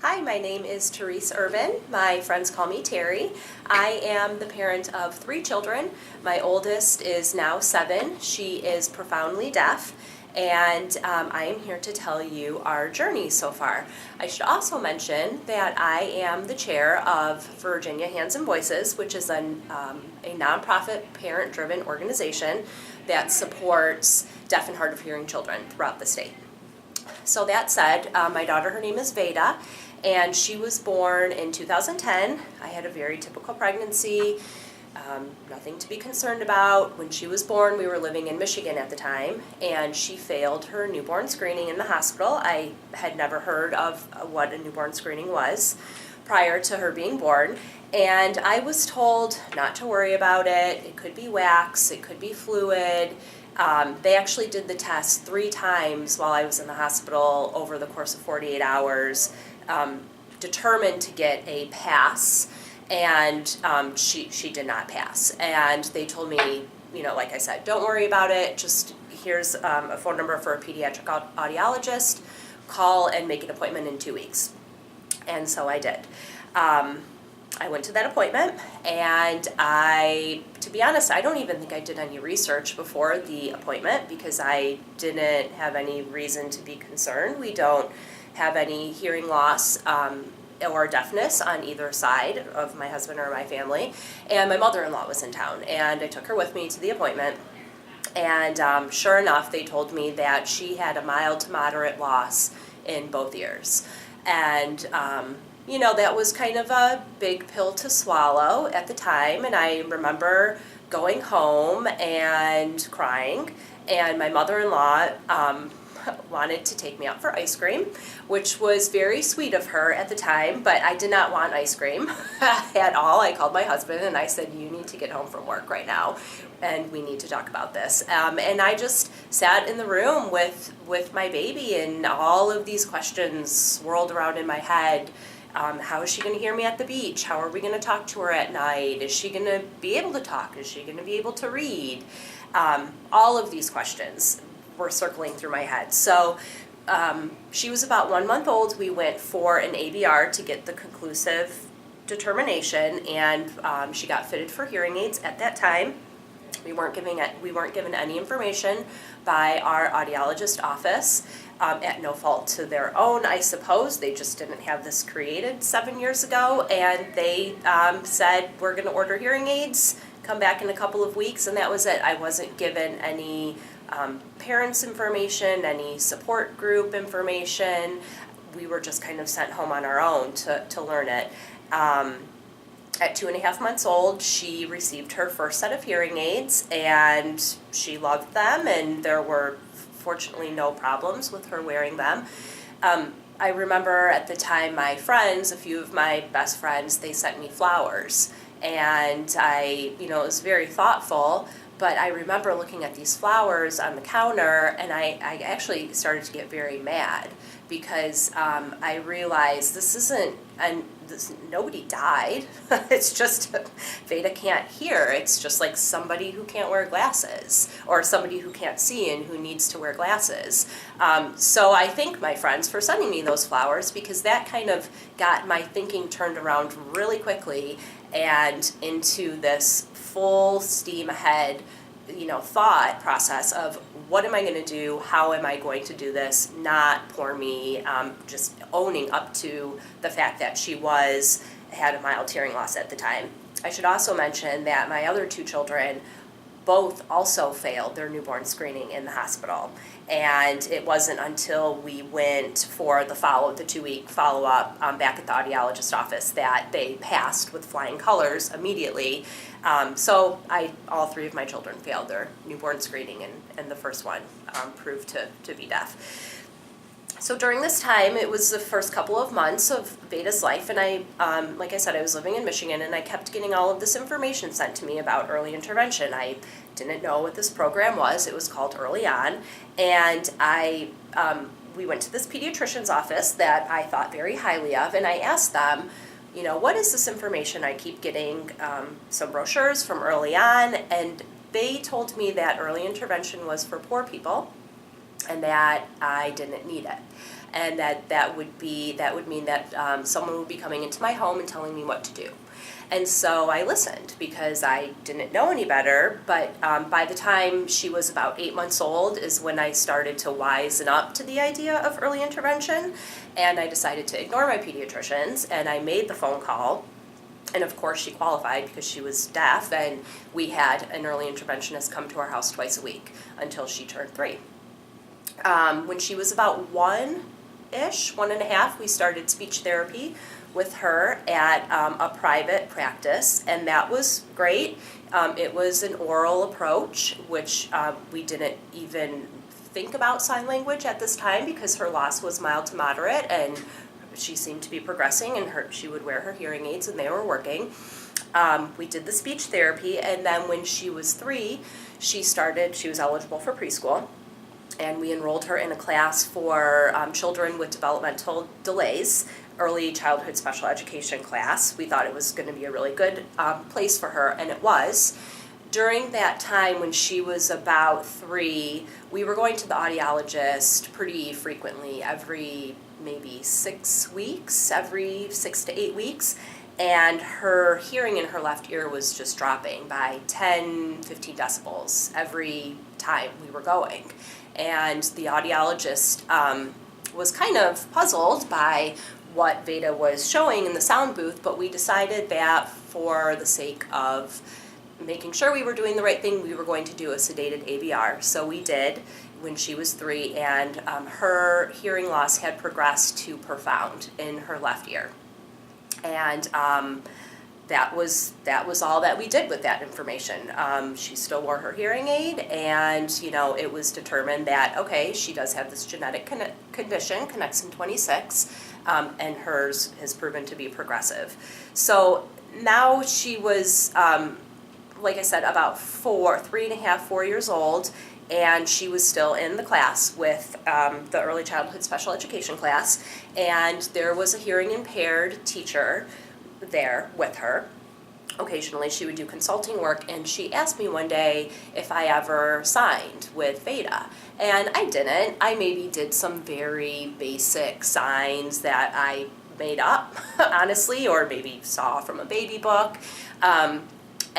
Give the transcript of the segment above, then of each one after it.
Hi, my name is Terese Urban. My friends call me Terry. I am the parent of 3 children. My oldest is now 7. She is profoundly deaf, and I am here to tell you our journey so far. I should also mention that I am the chair of Virginia Hands and Voices, which is a nonprofit parent-driven organization that supports deaf and hard of hearing children throughout the state. So that said, my daughter, her name is Veda, and she was born in 2010. I had a very typical pregnancy, nothing to be concerned about. When she was born, we were living in Michigan at the time, and she failed her newborn screening in the hospital. I had never heard of what a newborn screening was prior to her being born, and I was told not to worry about it. It could be wax, it could be fluid. They actually did the test 3 times while I was in the hospital over the course of 48 hours, determined to get a pass, and she did not pass. And they told me, like I said, don't worry about it, just here's a phone number for a pediatric audiologist, call and make an appointment in 2 weeks. And so I did. I went to that appointment, and to be honest, I don't even think I did any research before the appointment because I didn't have any reason to be concerned. We don't have any hearing loss or deafness on either side of my husband or my family, and my mother-in-law was in town, and I took her with me to the appointment, and sure enough, they told me that she had a mild to moderate loss in both ears, and that was kind of a big pill to swallow at the time, and I remember going home and crying, and my mother-in-law wanted to take me out for ice cream, which was very sweet of her at the time, but I did not want ice cream at all. I called my husband and I said, you need to get home from work right now, and we need to talk about this. And I just sat in the room with my baby, and all of these questions swirled around in my head. How is she going to hear me at the beach? How are we going to talk to her at night? Is she going to be able to talk? Is she going to be able to read? All of these questions were circling through my head. So she was about 1 month old. We went for an ABR to get the conclusive determination, and she got fitted for hearing aids at that time. We weren't given any information by our audiologist office, at no fault to their own, I suppose. They just didn't have this created 7 years ago, and they said, we're going to order hearing aids, come back in a couple of weeks, and that was it. I wasn't given any parents information, any support group information. We were just kind of sent home on our own to learn it. At 2.5 months old, she received her first set of hearing aids, and she loved them, and there were fortunately no problems with her wearing them. I remember at the time my friends, a few of my best friends, they sent me flowers, and it was very thoughtful, but I remember looking at these flowers on the counter, and I actually started to get very mad because I realized nobody died. It's just Veda can't hear. It's just like somebody who can't wear glasses, or somebody who can't see and who needs to wear glasses. So I thank my friends for sending me those flowers, because that kind of got my thinking turned around really quickly and into this full steam ahead thought process of what am I going to do, how am I going to do this, not poor me, just owning up to the fact that she had a mild hearing loss at the time. I should also mention that my other 2 children both also failed their newborn screening in the hospital, and it wasn't until we went for the 2-week follow-up back at the audiologist office that they passed with flying colors immediately. So all 3 of my children failed their newborn screening, and the first one proved to be deaf. So during this time, it was the first couple of months of Veda's life, and like I said, I was living in Michigan, and I kept getting all of this information sent to me about early intervention. I didn't know what this program was. It was called Early On, and we went to this pediatrician's office that I thought very highly of, and I asked them, what is this information I keep getting? Some brochures from Early On, and they told me that early intervention was for poor people, and that I didn't need it. and that would mean that someone would be coming into my home and telling me what to do. And so I listened because I didn't know any better, but by the time she was about 8 months old is when I started to wisen up to the idea of early intervention, and I decided to ignore my pediatricians, and I made the phone call. And of course she qualified because she was deaf, and we had an early interventionist come to our house twice a week until she turned 3. When she was about 1-ish, 1.5, we started speech therapy with her at a private practice, and that was great. It was an oral approach, which we didn't even think about sign language at this time because her loss was mild to moderate, and she seemed to be progressing, and she would wear her hearing aids, and they were working. We did the speech therapy, and then when she was 3, she was eligible for preschool, and we enrolled her in a class for children with developmental delays, early childhood special education class. We thought it was going to be a really good place for her, and it was. During that time when she was about 3, we were going to the audiologist pretty frequently, every maybe 6 weeks, every 6 to 8 weeks, and her hearing in her left ear was just dropping by 10, 15 decibels every time we were going. And the audiologist was kind of puzzled by what Veda was showing in the sound booth, but we decided that for the sake of making sure we were doing the right thing, we were going to do a sedated ABR. So we did when she was 3, and her hearing loss had progressed to profound in her left ear. And that was all that we did with that information. She still wore her hearing aid, and it was determined that, okay, she does have this genetic condition, Connexin 26, and hers has proven to be progressive. So now she was, like I said, about 3.5, 4 years old, and she was still in the class with the early childhood special education class, and there was a hearing impaired teacher there with her. Occasionally she would do consulting work, and she asked me one day if I ever signed with Veda, and I didn't. I maybe did some very basic signs that I made up, honestly, or maybe saw from a baby book.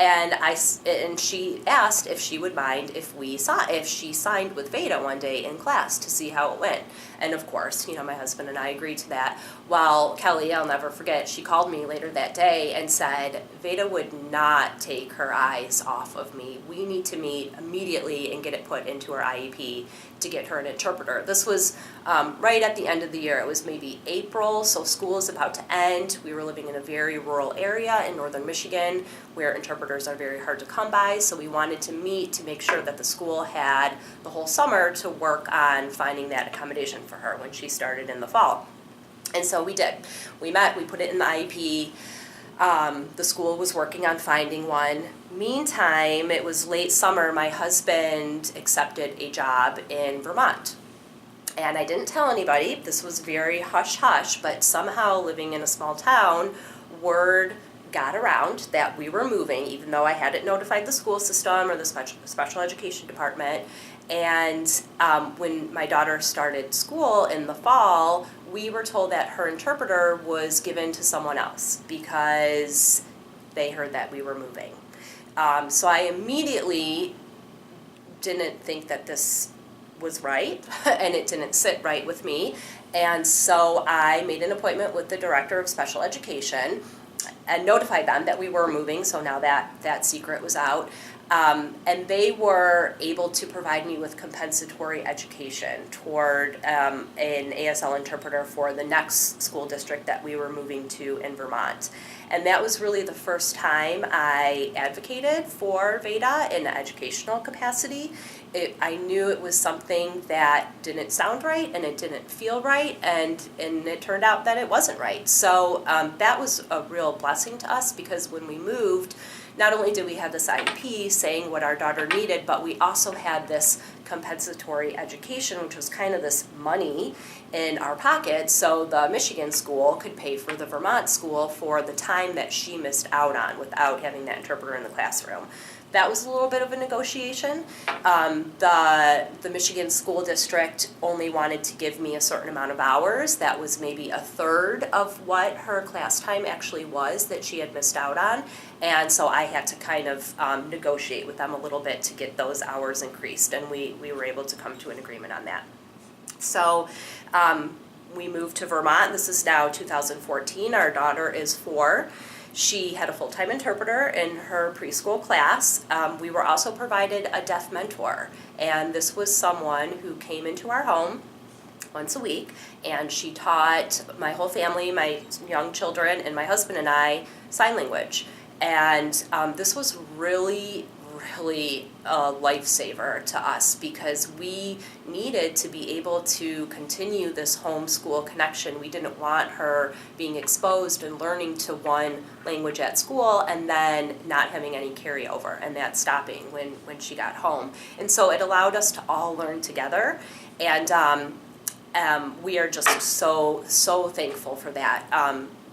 And she asked if she would mind if she signed with Veda one day in class to see how it went. And of course, my husband and I agreed to that. Well, Kelly, I'll never forget, she called me later that day and said, Veda would not take her eyes off of me. We need to meet immediately and get it put into her IEP to get her an interpreter. This was right at the end of the year. It was maybe April, so school is about to end. We were living in a very rural area in northern Michigan where interpreters are very hard to come by, so we wanted to meet to make sure that the school had the whole summer to work on finding that accommodation for her when she started in the fall. And so we did. We met, we put it in the IEP. The school was working on finding one. Meantime, it was late summer, my husband accepted a job in Vermont. And I didn't tell anybody, this was very hush-hush, but somehow living in a small town, word got around that we were moving, even though I hadn't notified the school system or the special education department. And when my daughter started school in the fall, we were told that her interpreter was given to someone else because they heard that we were moving. So I immediately didn't think that this was right, and it didn't sit right with me. And so I made an appointment with the director of special education and notified them that we were moving, so now that secret was out. And they were able to provide me with compensatory education toward an ASL interpreter for the next school district that we were moving to in Vermont. And that was really the first time I advocated for Veda in an educational capacity. I knew it was something that didn't sound right and it didn't feel right, and it turned out that it wasn't right. So that was a real blessing to us, because when we moved, not only did we have this IEP saying what our daughter needed, but we also had this compensatory education, which was kind of this money in our pocket, so the Michigan school could pay for the Vermont school for the time that she missed out on without having that interpreter in the classroom. that was a little bit of a negotiation. The Michigan School District only wanted to give me a certain amount of hours. That was maybe a third of what her class time actually was that she had missed out on. And so I had to kind of negotiate with them a little bit to get those hours increased, and we were able to come to an agreement on that. So we moved to Vermont. This is now 2014. Our daughter is 4. She had a full-time interpreter in her preschool class. We were also provided a deaf mentor, and this was someone who came into our home once a week, and she taught my whole family, my young children, and my husband and I sign language. And this was really a lifesaver to us, because we needed to be able to continue this homeschool connection. We didn't want her being exposed and learning to one language at school and then not having any carryover, and that stopping when she got home. And so it allowed us to all learn together, and we are just so thankful for that.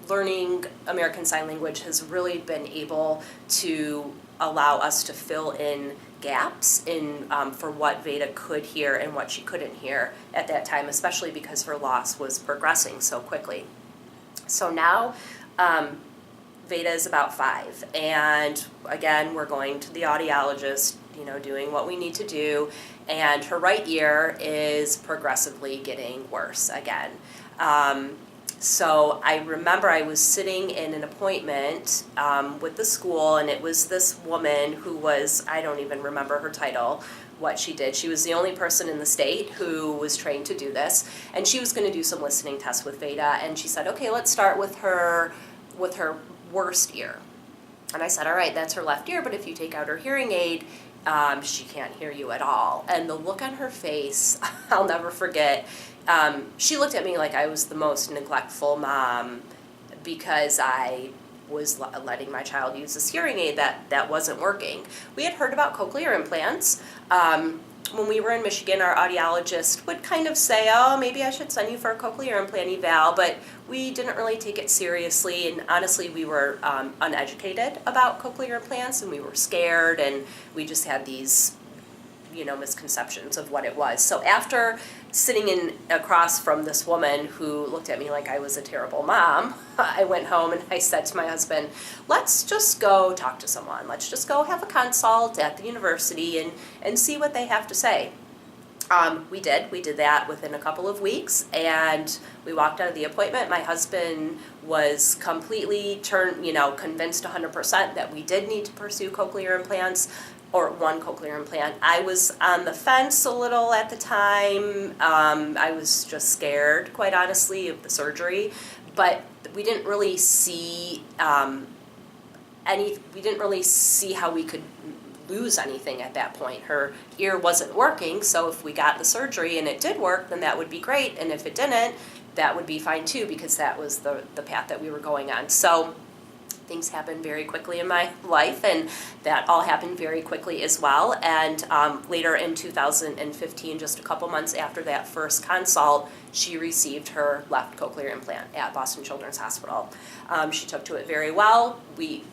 Learning American Sign Language has really been able to allow us to fill in gaps in for what Veda could hear and what she couldn't hear at that time, especially because her loss was progressing so quickly. So now Veda is about 5, and again, we're going to the audiologist, doing what we need to do, and her right ear is progressively getting worse again. So I remember I was sitting in an appointment with the school, and it was this woman who was, I don't even remember her title, what she did. She was the only person in the state who was trained to do this, and she was going to do some listening tests with Veda, and she said, okay, let's start with her worst ear. And I said, all right, that's her left ear, but if you take out her hearing aid, she can't hear you at all. And the look on her face, I'll never forget. She looked at me like I was the most neglectful mom because I was letting my child use this hearing aid that wasn't working. We had heard about cochlear implants. When we were in Michigan, our audiologist would kind of say, oh, maybe I should send you for a cochlear implant eval, but we didn't really take it seriously, and honestly, we were uneducated about cochlear implants, and we were scared, and we just had these misconceptions of what it was. So after sitting in across from this woman who looked at me like I was a terrible mom, I went home and I said to my husband, let's just go talk to someone. Let's just go have a consult at the university and see what they have to say. We did that within a couple of weeks, and we walked out of the appointment. My husband was completely convinced 100% that we did need to pursue cochlear implants, or one cochlear implant. I was on the fence a little at the time. I was just scared, quite honestly, of the surgery, but we didn't really see we didn't really see how we could lose anything at that point. Her ear wasn't working, so if we got the surgery and it did work, then that would be great, and if it didn't, that would be fine too, because that was the path that we were going on. So things happened very quickly in my life, and that all happened very quickly as well. And later in 2015, just a couple months after that first consult, she received her left cochlear implant at Boston Children's Hospital. She took to it very well.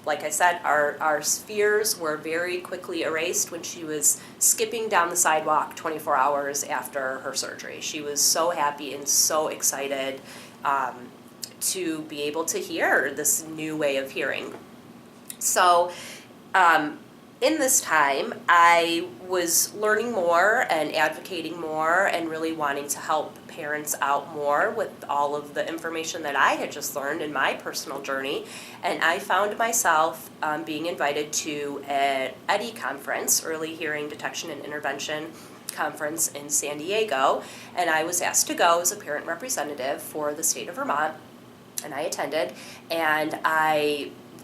Like I said, our fears were very quickly erased when she was skipping down the sidewalk 24 hours after her surgery. She was so happy and so excited to be able to hear this new way of hearing. So in this time, I was learning more and advocating more and really wanting to help parents out more with all of the information that I had just learned in my personal journey. And I found myself being invited to an EDI conference, Early Hearing Detection and Intervention conference in San Diego, and I was asked to go as a parent representative for the state of Vermont. And I attended, and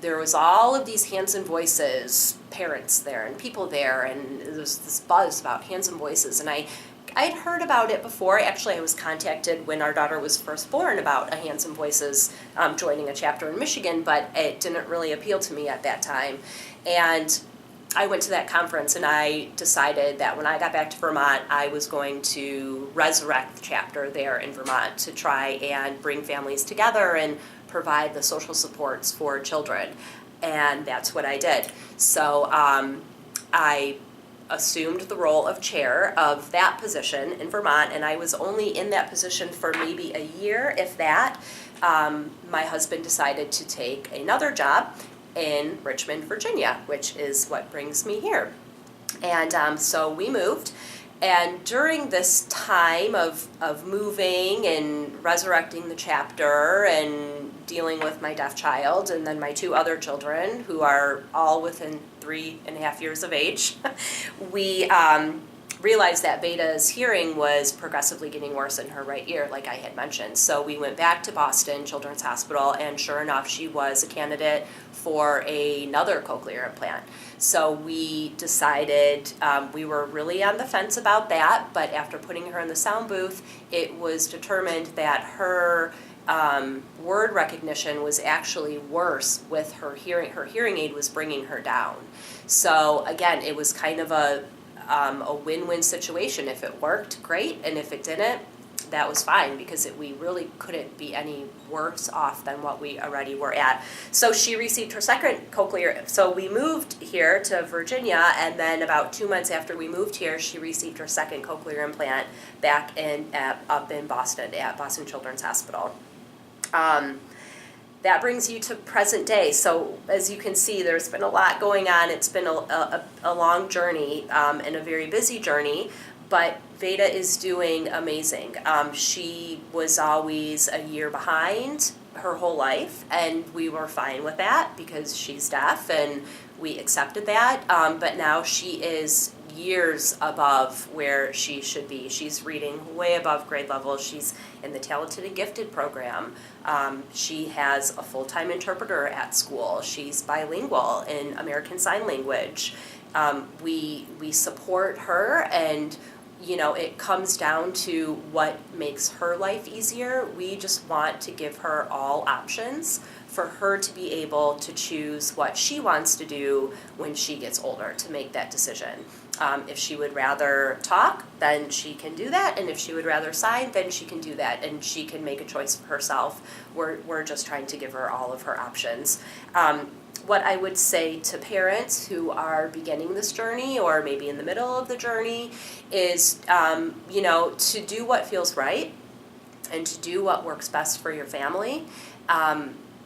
there was all of these hands and voices, parents there and people there, and there was this buzz about hands and voices, and I'd heard about it before. Actually, I was contacted when our daughter was first born about a Hands and Voices joining a chapter in Michigan, but it didn't really appeal to me at that time. And I went to that conference, and I decided that when I got back to Vermont, I was going to resurrect the chapter there in Vermont to try and bring families together and provide the social supports for children. And that's what I did. So I assumed the role of chair of that position in Vermont, and I was only in that position for maybe a year, if that. My husband decided to take another job in Richmond, Virginia, which is what brings me here. And so we moved. And during this time of moving and resurrecting the chapter and dealing with my deaf child and then my two other children, who are all within 3.5 years of age, we realized that Veda's hearing was progressively getting worse in her right ear, like I had mentioned. So we went back to Boston Children's Hospital, and sure enough, she was a candidate for another cochlear implant. So we decided, we were really on the fence about that, but after putting her in the sound booth, it was determined that her word recognition was actually worse with her hearing. Her hearing aid was bringing her down. So again, it was kind of a win-win situation. If it worked, great, and if it didn't, that was fine, because we really couldn't be any worse off than what we already were at. So she received her second cochlear. So we moved here to Virginia, and then about 2 months after we moved here, she received her second cochlear implant back up in Boston at Boston Children's Hospital. That brings you to present day. So as you can see, there's been a lot going on. It's been a long journey and a very busy journey, but Veda is doing amazing. She was always a year behind her whole life, and we were fine with that because she's deaf, and we accepted that. But now she is years above where she should be. She's reading way above grade level. She's in the Talented and Gifted program. She has a full-time interpreter at school. She's bilingual in American Sign Language. We support her, and it comes down to what makes her life easier. We just want to give her all options for her to be able to choose what she wants to do when she gets older, to make that decision. If she would rather talk, then she can do that, and if she would rather sign, then she can do that, and she can make a choice for herself. We're just trying to give her all of her options. What I would say to parents who are beginning this journey, or maybe in the middle of the journey, is to do what feels right and to do what works best for your family.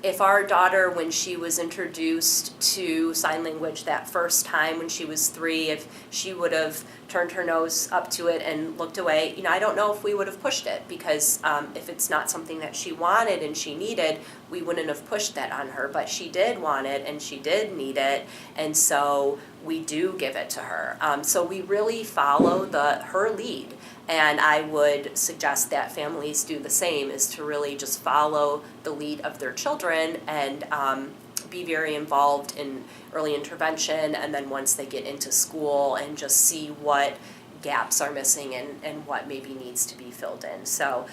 If our daughter, when she was introduced to sign language that first time when she was 3, if she would have turned her nose up to it and looked away, I don't know if we would have pushed it, because if it's not something that she wanted and she needed, we wouldn't have pushed that on her. But she did want it and she did need it, and so we do give it to her. So we really follow her lead. And I would suggest that families do the same, is to really just follow the lead of their children and be very involved in early intervention, and then once they get into school, and just see what gaps are missing and what maybe needs to be filled in. So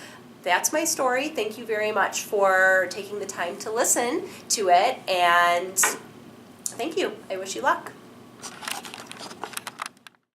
that's my story. Thank you very much for taking the time to listen to it, and thank you. I wish you luck.